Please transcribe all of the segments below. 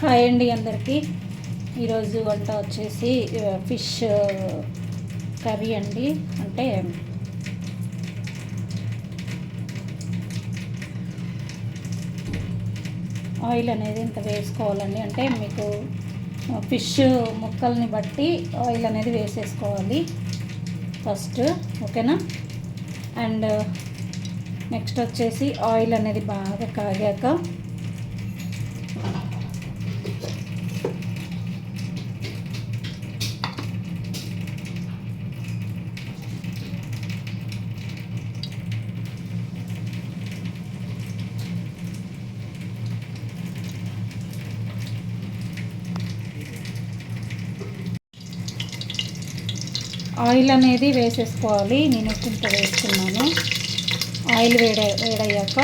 Hi అండి అందరికీ. ఈరోజు వంట వచ్చేసి ఫిష్ కర్రీ అండి. అంటే ఆయిల్ అనేది ఇంత వేసుకోవాలండి. అంటే మీకు ఫిష్ ముక్కల్ని బట్టి ఆయిల్ అనేది వేసేసుకోవాలి ఫస్ట్, ఓకేనా. అండ్ నెక్స్ట్ వచ్చేసి ఆయిల్ అనేది బాగా కాగాక ఆయిల్ అనేది వేసేసుకోవాలి. నేను ఇంత వేసుకున్నాను. ఆయిల్ వేడయ్యాక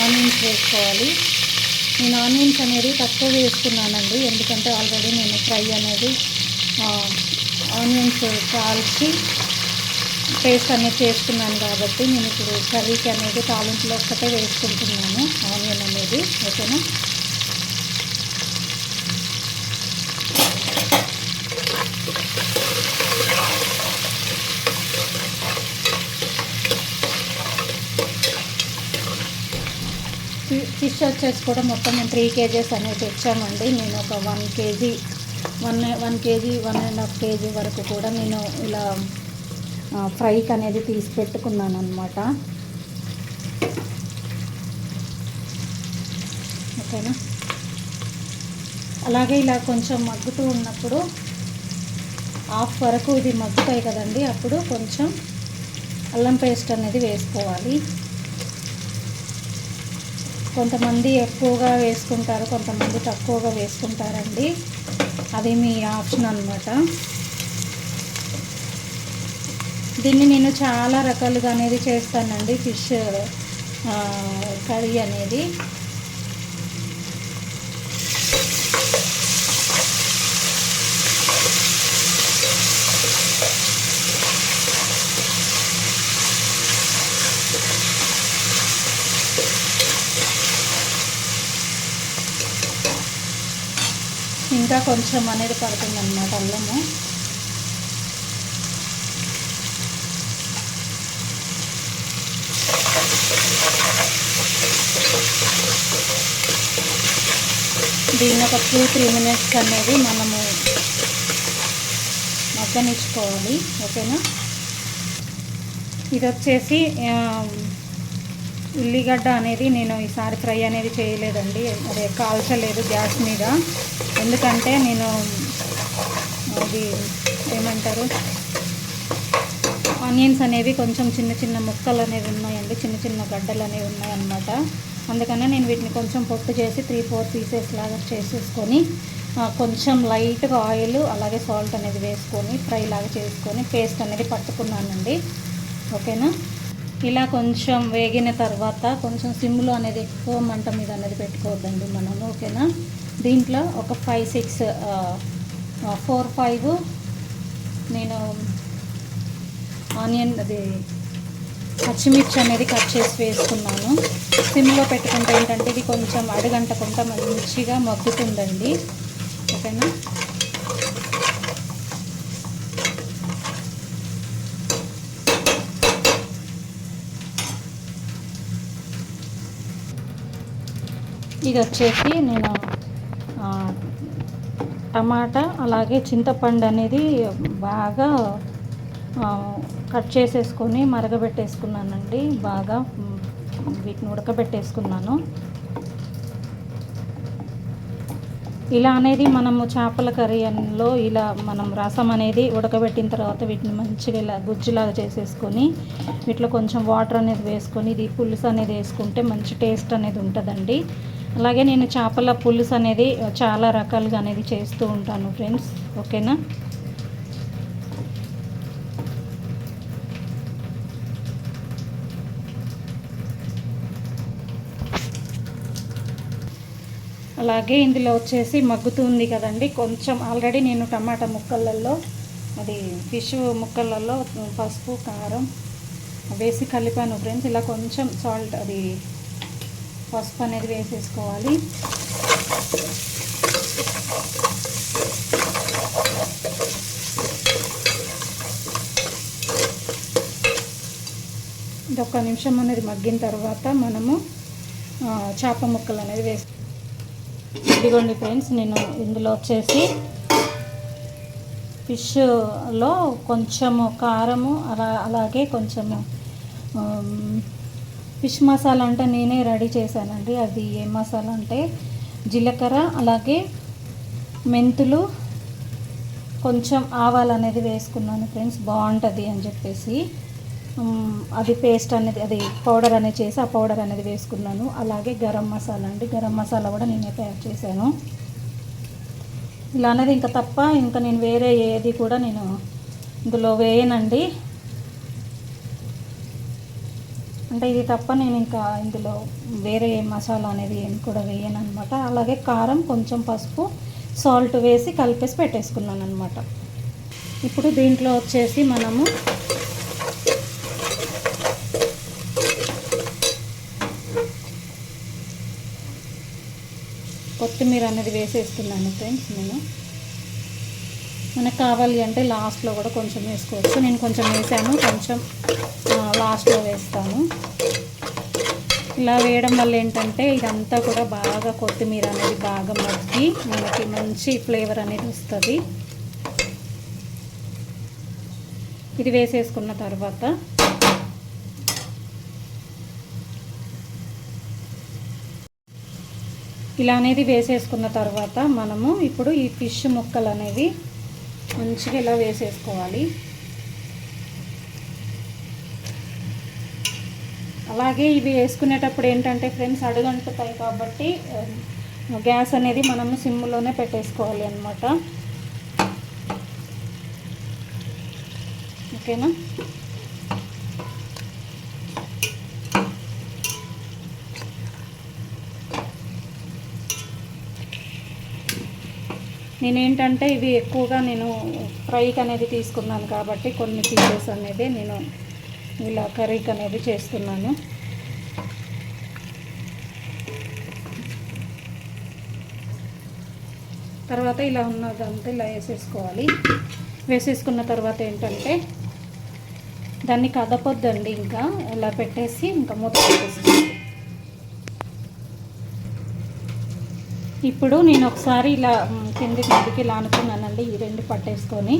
ఆనియన్స్ వేసుకోవాలి. నేను ఆనియన్స్ అనేది తక్కువ వేసుకున్నానండి, ఎందుకంటే ఆల్రెడీ నేను ఫ్రై అనేది ఆనియన్స్ కాల్చి పేస్ట్ అనేది చేసుకున్నాను కాబట్టి నేను ఇప్పుడు కర్రీకి అనేది తాలింపులో ఒక్కటే వేసుకుంటున్నాను ఆనియన్ అనేది, ఓకేనా. ఫిష్ వచ్చేసి కూడా మొత్తం మేము 3 kgs అనేది తెచ్చామండి. నేను ఒక 1 kg 1.5 kg వరకు కూడా నేను ఇలా ఫ్రైకి అనేది తీసి పెట్టుకున్నాను అనమాట, ఓకేనా. అలాగే ఇలా కొంచెం మగ్గుతూ ఉన్నప్పుడు హాఫ్ వరకు ఇది మగ్గుతాయి కదండి, అప్పుడు కొంచెం అల్లం పేస్ట్ అనేది వేసుకోవాలి. కొంతమంది ఎక్కువగా వేసుకుంటారు, కొంతమంది తక్కువగా వేసుకుంటారండి. అది మీ ఆప్షన్ అన్నమాట. దీన్ని నేను చాలా రకాలుగా అనేది చేస్తానండి, ఫిష్ కర్రీ అనేది. ఇంకా కొంచెం అనేది పడుతుందన్నమాట అల్లము. దీన్ని ఒక 2-3 minutes అనేది మనము మగ్గనిచ్చుకోవాలి, ఓకేనా. ఇది వచ్చేసి ఉల్లిగడ్డ అనేది నేను ఈసారి ఫ్రై అనేది చేయలేదండి, అదే కాల్చలేదు గ్యాస్ మీద. ఎందుకంటే నేను అది ఏమంటారు, ఆనియన్స్ అనేవి కొంచెం చిన్న చిన్న ముక్కలు అనేవి ఉన్నాయండి, చిన్న చిన్న గడ్డలు అనేవి ఉన్నాయన్నమాట. అందుకనే నేను వీటిని కొంచెం పొట్టు చేసి 3-4 పీసెస్ లాగా చేసేసుకొని కొంచెం లైట్గా ఆయిల్ అలాగే సాల్ట్ అనేది వేసుకొని ఫ్రై లాగా చేసుకొని పేస్ట్ అనేది పట్టుకున్నానండి, ఓకేనా. ఇలా కొంచెం వేగిన తర్వాత కొంచెం సిమ్లో అనేది ఎక్కువ మంట మీద అనేది పెట్టుకోవద్దండి మనము, ఓకేనా. దీంట్లో ఒక 4-5 నేను ఆనియన్ అది పచ్చిమిర్చి అనేది కట్ చేసి వేసుకున్నాను. సిమ్లో పెట్టుకుంటే ఏంటంటే ఇది కొంచెం అడుగంటకుండా మంచిగా మగ్గుతుందండి, ఓకేనా. ఇది వచ్చేసి నేను టమాటా అలాగే చింతపండు అనేది బాగా కట్ చేసేసుకొని మరగబెట్టేసుకున్నానండి. బాగా వీటిని ఉడకబెట్టేసుకున్నాను. ఇలా అనేది మనము చేపల కర్రీలో ఇలా మనం రసం అనేది ఉడకబెట్టిన తర్వాత వీటిని మంచిగా ఇలా గుజ్జులాగా చేసేసుకొని వీటిలో కొంచెం వాటర్ అనేది వేసుకొని ఇది పులుసు అనేది వేసుకుంటే మంచి టేస్ట్ అనేది ఉంటుందండి. అలాగే నేను చేపల పులుసు అనేది చాలా రకాలుగా అనేది చేస్తూ ఉంటాను ఫ్రెండ్స్, ఓకేనా. అలాగే ఇందులో వచ్చేసి మగ్గుతుంది కదండి, కొంచెం ఆల్రెడీ నేను టమాటా ముక్కలలో అది ఫిష్ ముక్కలలో పసుపు కారం వేసి కలిపాను ఫ్రెండ్స్. ఇలా కొంచెం సాల్ట్ అది పసుపు అనేది వేసేసుకోవాలి. ఇది ఒక్క నిమిషం అనేది మగ్గిన తర్వాత మనము చేప ముక్కలు అనేది వేసి, ఇదిగోండి ఫ్రెండ్స్, నేను ఇందులో వచ్చేసి ఫిష్లో కొంచెము కారము అలాగే కొంచెము ఫిష్ మసాలా అంటే నేనే రెడీ చేశానండి. అది ఏ మసాలా అంటే జీలకర్ర అలాగే మెంతులు కొంచెం ఆవాలు అనేది వేసుకున్నాను ఫ్రెండ్స్, బాగుంటుంది అని చెప్పేసి. అది పేస్ట్ అనేది, అది పౌడర్ అనేది చేసి ఆ పౌడర్ అనేది వేసుకున్నాను. అలాగే గరం మసాలా అండి, గరం మసాలా కూడా నేనే తయారు చేశాను. ఇలా అనేది ఇంకా తప్ప ఇంకా నేను వేరే ఏది కూడా నేను ఇందులో వేయనండి. అంటే ఇది తప్ప నేను ఇంకా ఇందులో వేరే మసాలా అనేది ఏమి కూడా వేయను అనమాట. అలాగే కారం, కొంచెం పసుపు, సాల్ట్ వేసి కలిపేసి పెట్టేసుకున్నాను అనమాట. ఇప్పుడు దీంట్లో వచ్చేసి మనము కొత్తిమీర అనేది వేసేస్తున్నాను ఫ్రెండ్స్. మనకు కావాలి అంటే లాస్ట్లో కూడా కొంచెం వేసుకోవచ్చు. నేను కొంచెం వేసాను, కొంచెం లాస్ట్లో వేస్తాను. ఇలా వేయడం వల్ల ఏంటంటే ఇదంతా కూడా బాగా కొత్తిమీర అనేది బాగా మగ్గి మనకి మంచి ఫ్లేవర్ అనేది వస్తుంది. ఇది వేసేసుకున్న తర్వాత ఇలా అనేది వేసేసుకున్న తర్వాత మనము ఇప్పుడు ఈ ఫిష్ ముక్కలు అనేవి మంచిగా ఇలా వేసేసుకోవాలి. అలాగే ఇవి వేసుకునేటప్పుడు ఏంటంటే ఫ్రెండ్స్ అడుగంటుతాయి కాబట్టి గ్యాస్ అనేది మనము సిమ్లోనే పెట్టేసుకోవాలి అన్నమాట. ఓకేనా? నేనేంటంటే ఇవి ఎక్కువగా నేను ఫ్రైకి అనేది తీసుకున్నాను కాబట్టి కొన్ని పీసెస్ అనేది నేను ఇలా కర్రీకి అనేది చేస్తున్నాను. తర్వాత ఇలా ఉన్నదంతా ఇలా వేసేసుకోవాలి. వేసేసుకున్న తర్వాత ఏంటంటే దాన్ని కదపొద్దండి, ఇంకా ఇలా పెట్టేసి ఇంకా మూత పెట్టేసుకోవాలి. ఇప్పుడు నేను ఒకసారి ఇలా కిందికి ఇలా అనుకున్నానండి, ఈ రెండు పట్టేసుకొని.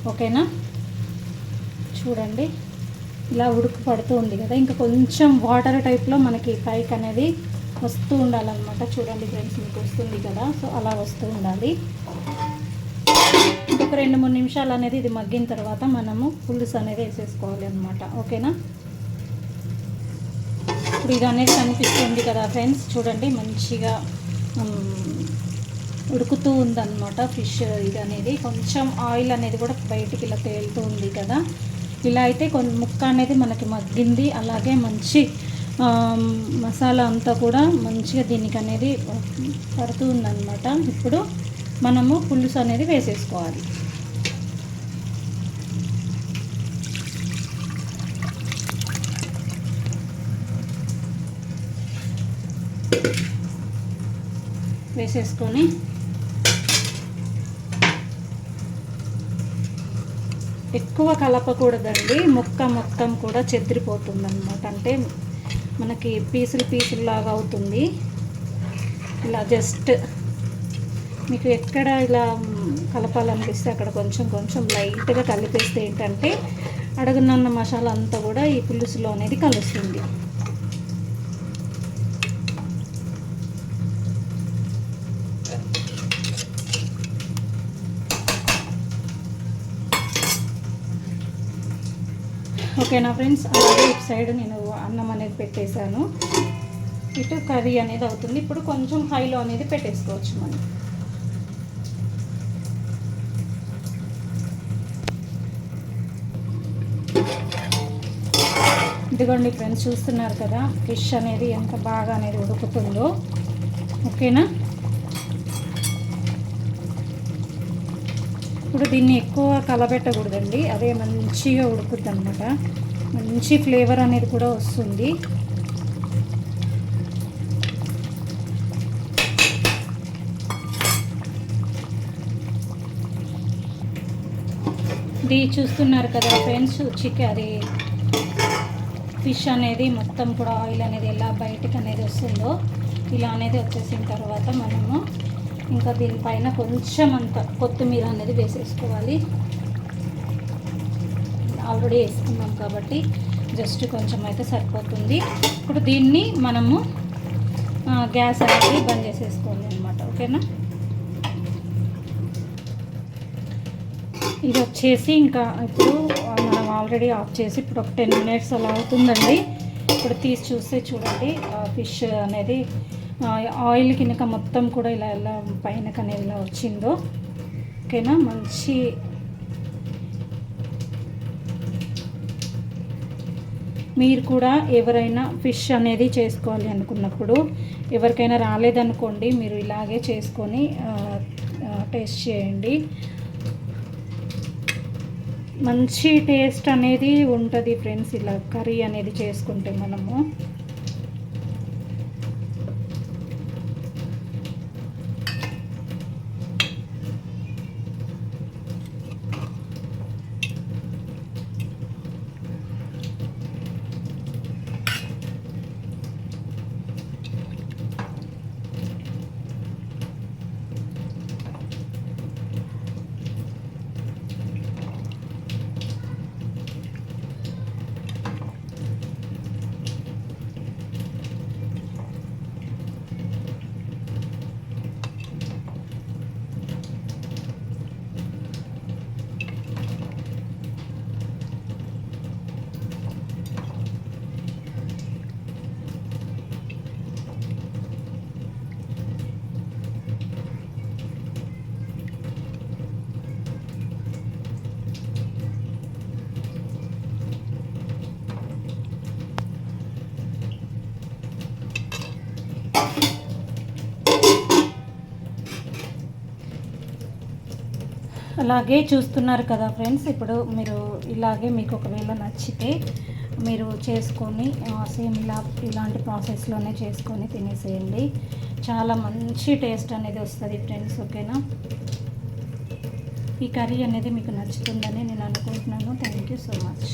ఓకేనా? చూడండి ఇలా ఉడుకు పడుతూ ఉంది కదా, ఇంకా కొంచెం వాటర్ టైప్లో మనకి పైకి అనేది వస్తూ ఉండాలన్నమాట. చూడండి ఫ్రెండ్స్, మీకు వస్తుంది కదా, సో అలా వస్తూ ఉండాలి. ఇంకొక 2-3 నిమిషాలు అనేది ఇది మగ్గిన తర్వాత మనము పులుసు అనేది వేసేసుకోవాలి అన్నమాట. ఓకేనా? ఇప్పుడు ఇది అనేది కనిపిస్తుంది కదా ఫ్రెండ్స్, చూడండి మంచిగా ఉడుకుతూ ఉందన్నమాట ఫిష్. ఇది అనేది కొంచెం ఆయిల్ అనేది కూడా బయటికి ఇలా తేలుతూ ఉంది కదా. ఇలా అయితే కొన్ని ముక్క అనేది మనకి మగ్గింది. అలాగే మంచి మసాలా అంతా కూడా మంచిగా దీనికి అనేది పడుతూ ఉందన్నమాట. ఇప్పుడు మనము పులుసు అనేది వేసేసుకోవాలి. వేసేసుకొని ఎక్కువ కలపకూడదండి, ముక్క మొత్తం కూడా చెదిరిపోతుంది అన్నమాట. అంటే మనకి పీసులు లాగా అవుతుంది. ఇలా జస్ట్ మీకు ఎక్కడ ఇలా కలపాలనిపిస్తే అక్కడ కొంచెం లైట్గా కలిపేస్తే ఏంటంటే అడుగునున్న మసాలా అంతా కూడా ఈ పులుసులో అనేది కలుస్తుంది. ఓకేనా ఫ్రెండ్స్? అలాగే ఇటు సైడ్ నేను అన్నం అనేది పెట్టేశాను, ఇటు కర్రీ అనేది అవుతుంది. ఇప్పుడు కొంచెం హైలో అనేది పెట్టేసుకోవచ్చు మనం. ఇదిగోండి ఫ్రెండ్స్, చూస్తున్నారు కదా ఫిష్ అనేది ఎంత బాగా అనేది ఉడుకుతుందో. ఓకేనా? ఇప్పుడు దీన్ని ఎక్కువ కలబెట్టకూడదండి, అదే మంచిగా ఉడుకుద్ది అనమాట. మంచి ఫ్లేవర్ అనేది కూడా వస్తుంది. ఇది చూస్తున్నారు కదా ఫ్రెండ్స్, అది ఫిష్ అనేది మొత్తం కూడా ఆయిల్ అనేది ఎలా బయటకు అనేది వస్తుందో ఇలా అనేది వచ్చేసిన తర్వాత మనము ఇంకా దీనిపైన కొంచెం అంత కొత్తిమీర అనేది వేసేసుకోవాలి. ఆల్రెడీ వేసుకున్నాం కాబట్టి జస్ట్ కొంచెం అయితే సరిపోతుంది. ఇప్పుడు దీన్ని మనము గ్యాస్ అనేది బంద్ చేసేసుకోవాలి అనమాట. ఓకేనా, ఇది వచ్చేసి ఇంకా ఇప్పుడు మనం ఆల్రెడీ ఆఫ్ చేసి ఇప్పుడు ఒక 10 minutes అలా అవుతుందండి. ఇప్పుడు తీసి చూస్తే చూడండి ఫిష్ అనేది ఆయిల్ కింద మొత్తం కూడా ఇలా ఎలా పైనకి అనేది ఇలా వచ్చిందో. ఓకేనా, మంచి మీరు కూడా ఎవరైనా ఫిష్ అనేది చేసుకోవాలి అనుకున్నప్పుడు ఎవరికైనా రాలేదనుకోండి, మీరు ఇలాగే చేసుకొని టేస్ట్ చేయండి. మంచి టేస్ట్ అనేది ఉంటుంది ఫ్రెండ్స్ ఇలా కర్రీ అనేది చేసుకుంటే మనము. అలాగే చూస్తున్నారు కదా ఫ్రెండ్స్, ఇప్పుడు మీరు ఇలాగే మీకు ఒకవేళ నచ్చితే మీరు చేసుకొని సేమ్ ఇలాంటి ప్రాసెస్లోనే చేసుకొని తినేసేయండి. చాలా మంచి టేస్ట్ అనేది వస్తుంది ఫ్రెండ్స్. ఓకేనా, ఈ కర్రీ అనేది మీకు నచ్చుతుందని నేను అనుకుంటున్నాను. Thank you so much.